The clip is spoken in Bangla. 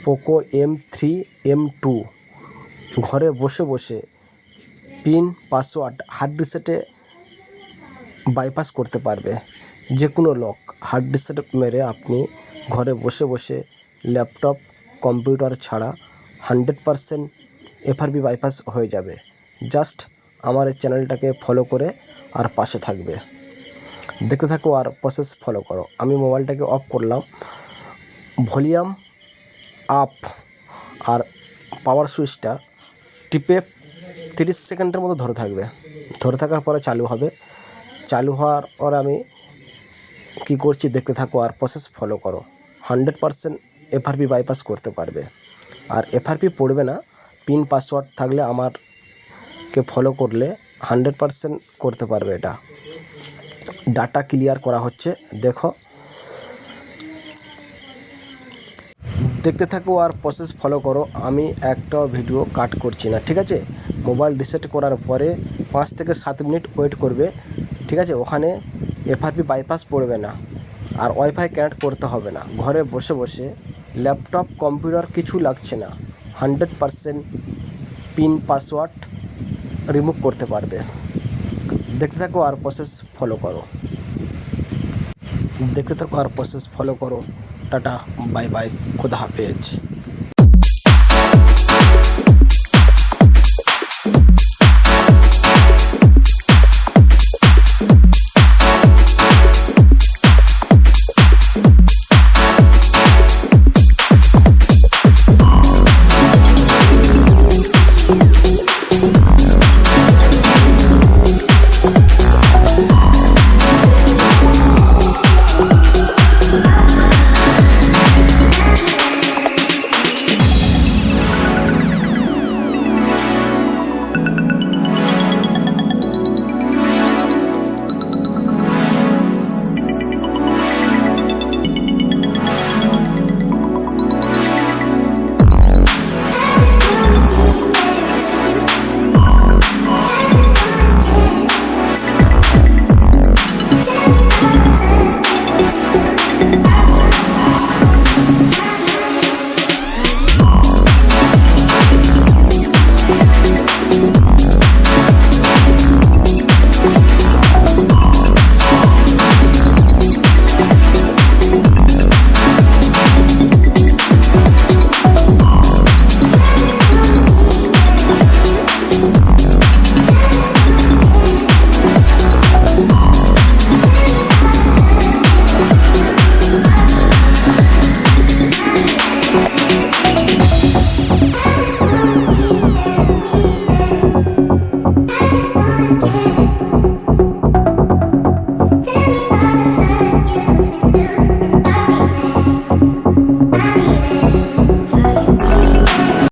পোকো M3 M2 ঘরে বসে বসে পিন পাসওয়ার্ড হার্ড রিসেটে বাইপাস করতে পারবে। যে কোনো লক হার্ড রিসেট মেরে আপনি ঘরে বসে বসে ল্যাপটপ কম্পিউটার ছাড়া 100% FRP বাইপাস হয়ে যাবে। জাস্ট আমার এই চ্যানেলটাকে ফলো করে আর পাশে থাকবে। দেখতে থাকো আর প্রসেস ফলো করো। আমি মোবাইলটাকে অফ করলাম, ভলিউম আপ আর পাওয়ার সুইচটা টিপে 30 সেকেন্ডের মতো ধরে থাকবে। ধরে থাকার পরে চালু হবে। চালু হওয়ার পর আমি কি করছি দেখতে থাকো আর প্রসেস ফলো করো। 100% FRP বাইপাস করতে পারবে। আর FRP পড়বে না, পিন পাসওয়ার্ড থাকলে আমারকে ফলো করলে 100% করতে পারবে। এটা ডাটা ক্লিয়ার করা হচ্ছে, দেখো। দেখতে থাকো আর প্রসেস ফলো করো। আমি একটাও ভিডিও কাট করছি না, ঠিক আছে? মোবাইল রিসেট করার পরে 5 থেকে 7 মিনিট ওয়েট করবে, ঠিক আছে? ওখানে FRP বাইপাস পড়বে না আর ওয়াইফাই কানেক্ট করতে হবে না। ঘরে বসে বসে ল্যাপটপ কম্পিউটার কিছু লাগছে না, 100% পিন পাসওয়ার্ড রিমুভ করতে পারবে। দেখতে থাকো আর প্রসেস ফলো করো। দেখতে থাকো আর প্রসেস ফলো করো। টাটা, বাই বাই, খুদা হাফেজ।